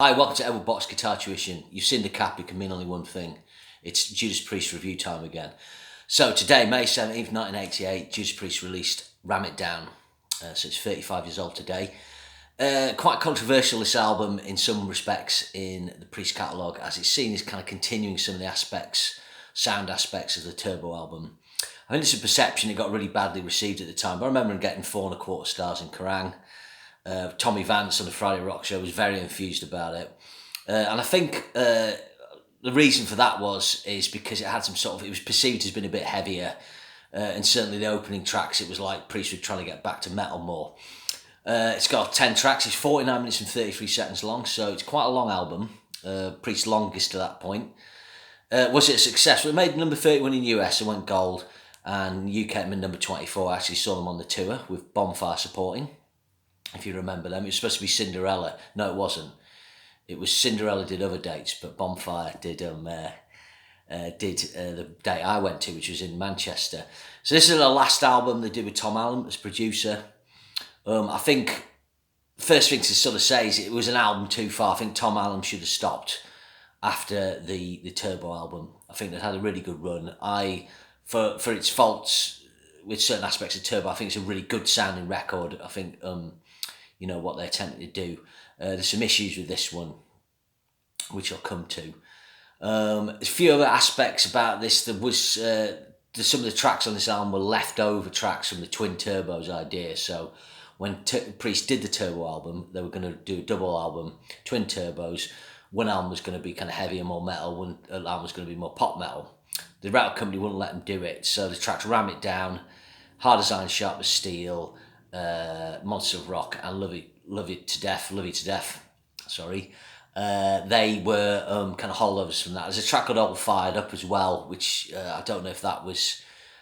Hi, welcome to Edward Box Guitar Tuition. You've seen the cap, it can mean only one thing. It's Judas Priest review time again. So today, May 17th, 1988, Judas Priest released Ram It Down. So it's 35 years old today. Quite controversial, this album, in some respects in the Priest catalogue, as it's seen as kind of continuing some of the sound aspects of the Turbo album. I think it's a perception, it got really badly received at the time, but I remember getting 4.25 stars in Kerrang! Tommy Vance on the Friday Rock Show was very enthused about it. And I think the reason for that is because it had it was perceived as being a bit heavier. And certainly the opening tracks, it was like Priest were trying to get back to metal more. It's got 10 tracks, it's 49 minutes and 33 seconds long, so it's quite a long album. Priest's longest to that point. Was it a success? Well, it made number 31 in the US and went gold, and UK made number 24. I actually saw them on the tour with Bonfire supporting. If you remember them, it was supposed to be Cinderella. No, it wasn't. It was Cinderella did other dates, but Bonfire did the date I went to, which was in Manchester. So this is the last album they did with Tom Allen as producer. I think first thing to sort of say is it was an album too far. I think Tom Allen should have stopped after the Turbo album. I think they'd had a really good run. For its faults with certain aspects of Turbo, I think it's a really good sounding record. I think what they attempted to do. There's some issues with this one, which I'll come to. A few other aspects about this. There was some of the tracks on this album were leftover tracks from the Twin Turbos idea. So when Priest did the Turbo album, they were going to do a double album, Twin Turbos. One album was going to be kind of heavier, more metal. One album was going to be more pop metal. The record company wouldn't let them do it. So the tracks Ram It Down, Hard as Iron, Sharp as Steel, Monster of Rock, and Love You to Death. Sorry, they were kind of holdovers from that. There's a track called All Fired Up as well, which I don't know if that was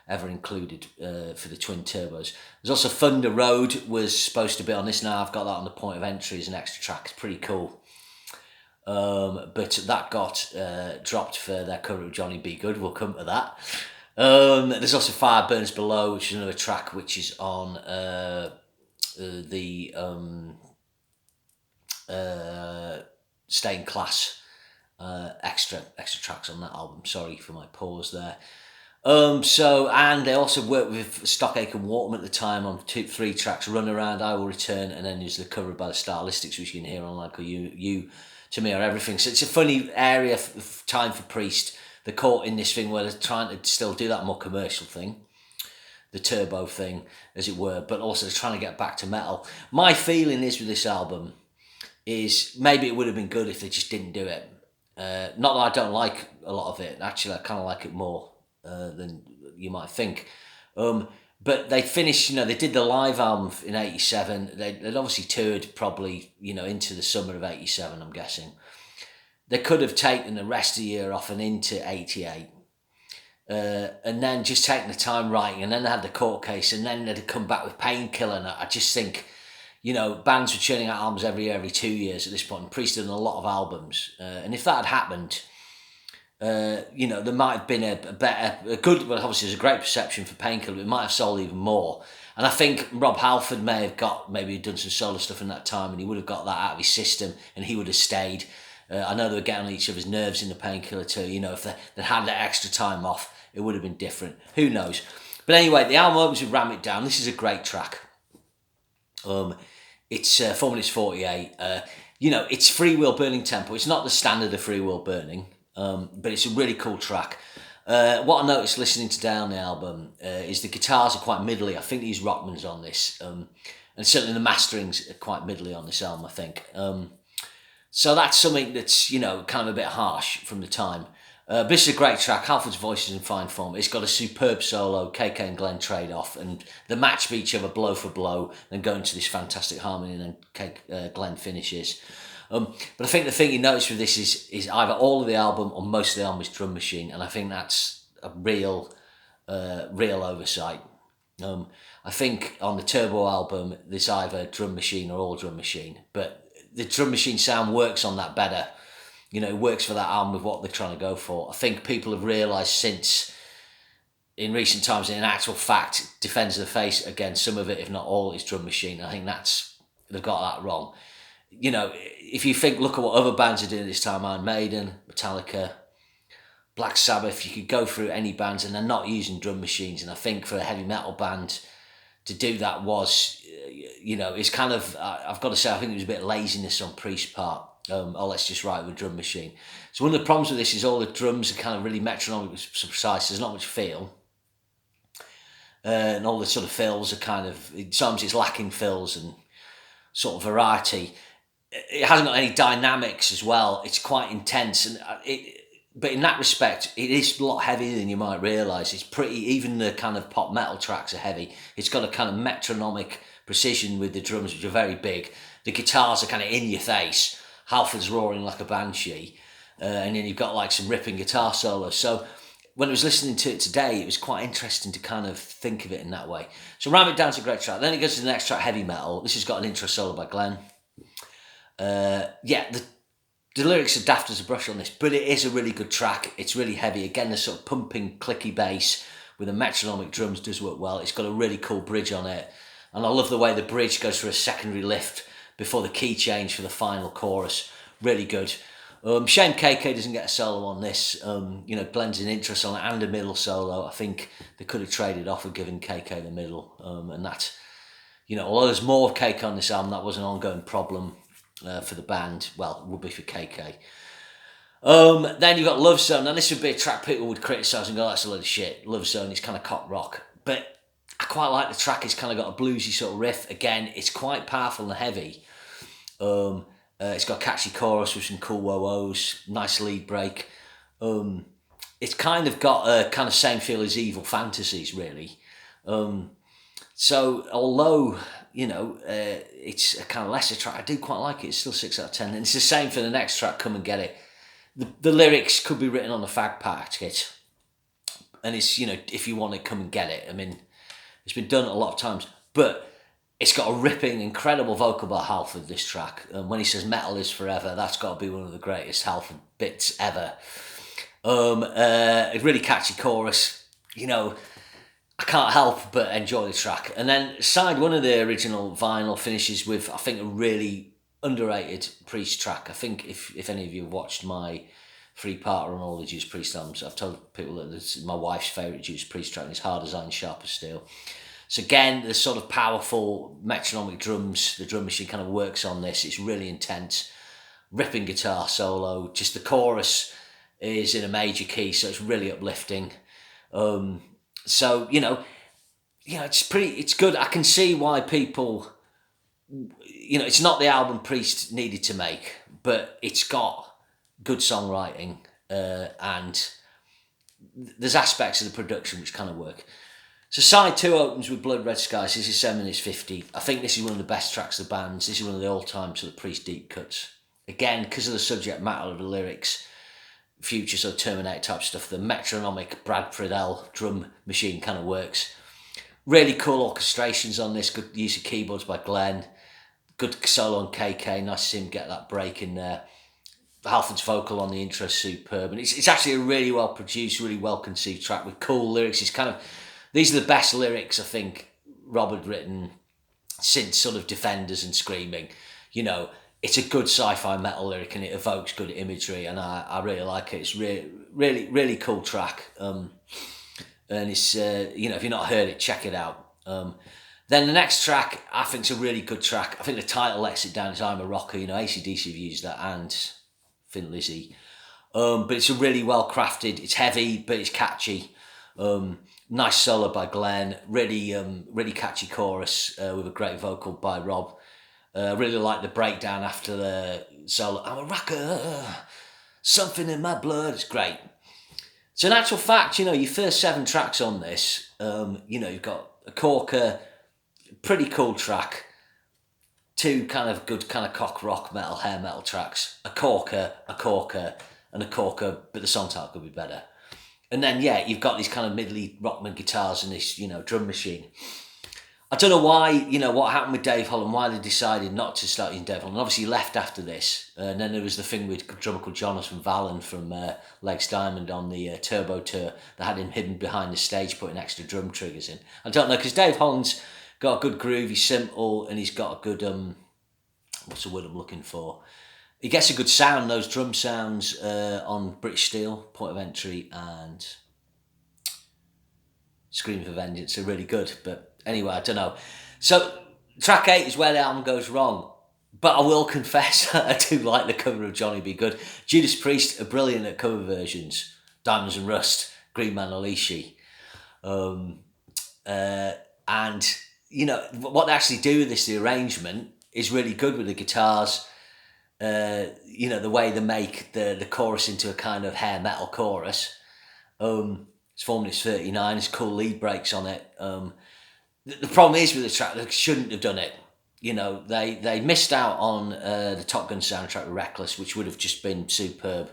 ever included for the Twin Turbos. There's also Thunder Road was supposed to be on this. Now I've got that on the point of entry as an extra track. It's pretty cool. But that got dropped for their cover of Johnny B. Good. We'll come to that. There's also Fire Burns Below, which is another track which is on the Stay in Class extra tracks on that album. Sorry for my pause there. And they also worked with Stockache and Waterman at the time on 3 tracks: Run Around, I Will Return, and then there's the cover by the Stylistics, which you can hear on like You To Me Are Everything. So it's a funny area of time for Priest. They're caught in this thing where they're trying to still do that more commercial thing, the Turbo thing, as it were, but also trying to get back to metal. My feeling is with this album is maybe it would have been good if they just didn't do it. Not that I don't like a lot of it. Actually, I kind of like it more than you might think. But they finished, they did the live album in 87. They'd obviously toured probably, into the summer of 87, I'm guessing. They could have taken the rest of the year off and into 88. And then just taken the time writing, and then they had the court case, and then they'd come back with Painkiller. And I just think, bands were churning out albums every year, every 2 years at this point, and Priest did a lot of albums. And if that had happened, there might have been obviously there's a great perception for Painkiller, it might have sold even more. And I think Rob Halford may have done some solo stuff in that time, and he would have got that out of his system, and he would have stayed. I know they were getting on each other's nerves in the Painkiller too. If they had that extra time off, it would have been different. Who knows? But anyway, the album opens with Ram It Down. This is a great track. It's 4 minutes 48. It's free wheel burning tempo. It's not the standard of free wheel burning, but it's a really cool track. What I noticed listening to down the album is the guitars are quite middly. I think these Rockmans on this, and certainly the masterings are quite middly on this album, I think. So that's something that's, kind of a bit harsh from the time. But this is a great track. Halford's voice is in fine form. It's got a superb solo, KK and Glenn trade off, and the match each other blow for blow, then go into this fantastic harmony, and then Glenn finishes. But I think the thing you notice with this is either all of the album or most of the album is drum machine, and I think that's a real oversight. I think on the Turbo album, there's either drum machine or all drum machine, but the drum machine sound works on that better. It works for that album with what they're trying to go for. I think people have realised since, in recent times, in actual fact, Defends of the Face, again, some of it, if not all, is drum machine. I think they've got that wrong. you know, if you think, look at what other bands are doing this time, Iron Maiden, Metallica, Black Sabbath, you could go through any bands and they're not using drum machines. And I think for a heavy metal band to do that was, it's kind of, I've got to say, I think it was a bit of laziness on Priest's part. Let's just write with a drum machine. So one of the problems with this is all the drums are kind of really metronomically precise. There's not much feel. And all the sort of fills are kind of, sometimes it's lacking fills and sort of variety. It hasn't got any dynamics as well. It's quite intense. But in that respect, it is a lot heavier than you might realise. It's pretty, even the kind of pop metal tracks are heavy. It's got a kind of metronomic precision with the drums, which are very big. The guitars are kind of in your face. Halford's roaring like a banshee. And then you've got like some ripping guitar solos. So when I was listening to it today, it was quite interesting to kind of think of it in that way. So Ram It Down's a great track. Then it goes to the next track, Heavy Metal. This has got an intro solo by Glenn. The lyrics are daft as a brush on this, but it is a really good track. It's really heavy. Again, the sort of pumping, clicky bass with the metronomic drums does work well. It's got a really cool bridge on it. And I love the way the bridge goes for a secondary lift before the key change for the final chorus. Really good. Shame KK doesn't get a solo on this. Glenn's an intro solo and a middle solo. I think they could have traded off and given KK the middle. And that, although there's more of KK on this album, that was an ongoing problem for the band. Well, it would be for KK. Then you've got Love Zone. Now this would be a track people would criticise and go, that's a load of shit. Love Zone is kind of cop rock. But I quite like the track. It's kind of got a bluesy sort of riff. Again, it's quite powerful and heavy. It's got a catchy chorus with some cool whoa-wows, nice lead break. It's kind of got a kind of same feel as Evil Fantasies, really. So although, it's a kind of lesser track, I do quite like it. It's still 6 out of 10. And it's the same for the next track, Come and Get It. The lyrics could be written on a fag packet. And it's, if you want it, come and get it. I mean, it's been done a lot of times. But it's got a ripping, incredible vocal by Halford, this track. And when he says metal is forever, that's got to be one of the greatest Halford bits ever. A really catchy chorus. I can't help but enjoy the track. And then side one of the original vinyl finishes with, I think, a really underrated Priest track. I think if any of you have watched my 3-parter on all the Judas Priest albums, I've told people that this is my wife's favourite Judas Priest track, and it's Hard as Iron, Sharp as Steel. So again, the sort of powerful metronomic drums, the drum machine kind of works on this. It's really intense. Ripping guitar solo. Just the chorus is in a major key, so it's really uplifting. So, it's good. I can see why people, it's not the album Priest needed to make, but it's got good songwriting and there's aspects of the production which kind of work. So side 2 opens with Blood Red Skies. This is 7 minutes 50. I think this is one of the best tracks of the band. This is one of the all-time sort of Priest deep cuts. Again, because of the subject matter of the lyrics, future sort of Terminator type stuff, the metronomic Brad Friedel drum machine kind of works. Really cool orchestrations on this, good use of keyboards by Glenn, good solo on KK, nice to see him get that break in there. Halford's vocal on the intro is superb, and it's actually a really well produced, really well conceived track with cool lyrics. These are the best lyrics I think Rob had written since sort of Defenders and Screaming. It's a good sci-fi metal lyric and it evokes good imagery, and I really like it. It's really, really cool track. And it's, if you've not heard it, check it out. Then the next track, I think, is a really good track. I think the title lets it down. It's I'm a Rocker. AC/DC have used that, and Thin Lizzy. But it's a really well crafted. It's heavy, but it's catchy. Nice solo by Glenn. Really catchy chorus with a great vocal by Rob. Really like the breakdown after the solo. I'm a rocker, something in my blood. It's great. So in actual fact, your first 7 tracks on this, you've got a corker, pretty cool track, 2 kind of good kind of cock rock metal, hair metal tracks, a corker, and a corker, but the song title could be better. And then, you've got these kind of middly rockman guitars and this, drum machine. I don't know why, what happened with Dave Holland, why they decided not to start using Dave Holland. Obviously, he left after this. And then there was the thing with a drummer called Jonathan Vallen from Legs Diamond on the Turbo Tour that had him hidden behind the stage putting extra drum triggers in. I don't know, because Dave Holland's got a good groove, he's simple, and he's got a good what's the word I'm looking for? He gets a good sound, those drum sounds on British Steel, Point of Entry, and Scream for Vengeance are really good. But anyway, I don't know. So track 8 is where the album goes wrong. But I will confess, I do like the cover of Johnny Be Good. Judas Priest are brilliant at cover versions. Diamonds and Rust, Green Man Alishi. And, you know, what they actually do with this, the arrangement, is really good with the guitars. You know, the way they make the chorus into a kind of hair metal chorus. It's 4 minutes 39, it's cool lead breaks on it. The problem is with the track, they shouldn't have done it. You know, they missed out on the Top Gun soundtrack with Reckless, which would have just been superb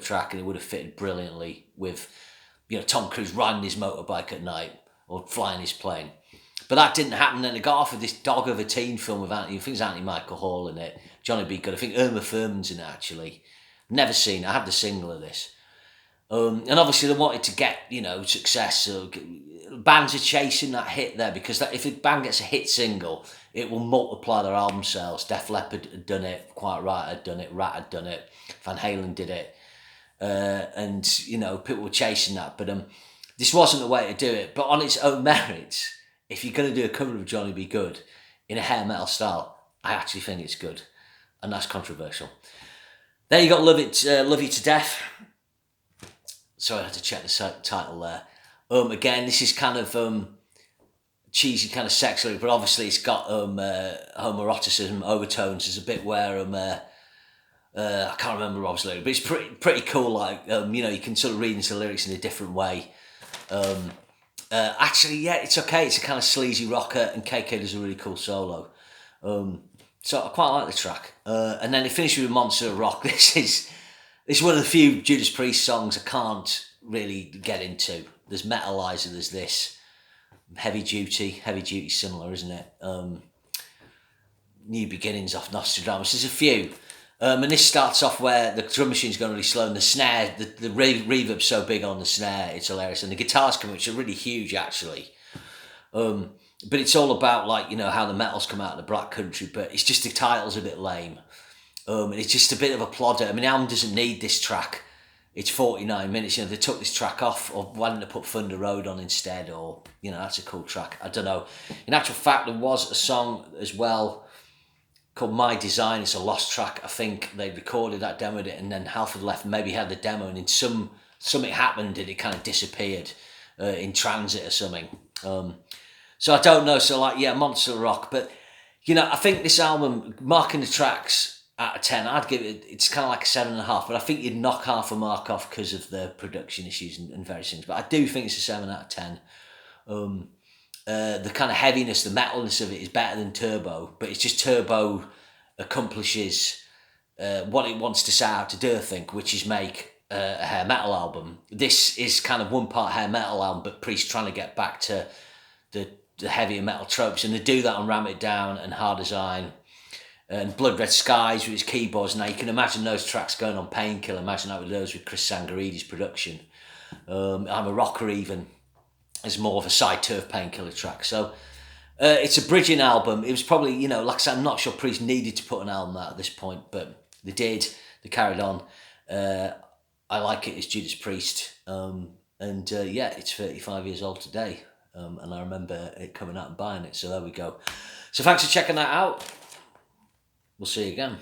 track, and it would have fitted brilliantly with, you know, Tom Cruise riding his motorbike at night or flying his plane. But that didn't happen. Then they got off with this dog of a teen film with I think it's Anthony Michael Hall in it, Johnny B. Good. I think Irma Thurman's in it actually. Never seen it. I had the single of this. And obviously they wanted to get, you know, success. So bands are chasing that hit there because if a band gets a hit single, it will multiply their album sales. Def Leppard had done it, Quiet Riot had done it, Rat had done it, Van Halen did it. And, you know, people were chasing that. But this wasn't the way to do it. But on its own merits, if you're going to do a cover of Johnny Be Good in a hair metal style, I actually think it's good. And that's controversial. Then you got Love You to Death. Sorry, I had to check the title there. Again, this is kind of cheesy, kind of sexual, but obviously it's got homoeroticism overtones. There's a bit where I can't remember Rob's lyrics, but it's pretty cool. Like you know, you can sort of read into the lyrics in a different way. Actually, yeah, it's okay. It's a kind of sleazy rocker, and KK does a really cool solo. So I quite like the track. And then they finish with Monster of Rock. This is one of the few Judas Priest songs I can't really get into. There's Metalizer, there's this. Heavy Duty similar, isn't it? New Beginnings off Nostradamus. There's a few. And this starts off where the drum machine's going really slow and the snare, the reverb's so big on the snare, it's hilarious. And the guitars come, which are really huge actually. But it's all about, like, you know, how the metals come out of the Black Country, but it's just the title's a bit lame. And it's just a bit of a plodder. I mean, the album doesn't need this track. It's 49 minutes. You know, they took this track off, or why didn't they put Thunder Road on instead? Or, you know, that's a cool track. I don't know. In actual fact, there was a song as well called My Design. It's a lost track. I think they recorded that, demoed it, and then Halford left and maybe had the demo, and in something happened and it kind of disappeared in transit or something. So I don't know. So, like, yeah, Monster Rock. But, you know, I think this album, marking the tracks out of 10, I'd give it, it's kind of like a 7.5, but I think you'd knock half a mark off because of the production issues and various things. But I do think it's a 7 out of 10. The kind of heaviness, the metalness of it is better than Turbo, but it's just Turbo accomplishes what it wants to set out to do, I think, which is make a hair metal album. This is kind of one part hair metal album, but Priest trying to get back to the heavier metal tropes, and they do that on Ram It Down and Hard Design and Blood Red Skies with his keyboards. Now you can imagine those tracks going on Painkiller. Imagine that with those with Chris Sangarides production. I'm a Rocker even is more of a side turf Painkiller track. So it's a bridging album. It was probably, you know, like I said, I'm not sure Priest needed to put an album out at this point, but they did. They carried on. I like it as Judas Priest. Yeah, it's 35 years old today. And I remember it coming out and buying it. So there we go. So thanks for checking that out. We'll see you again.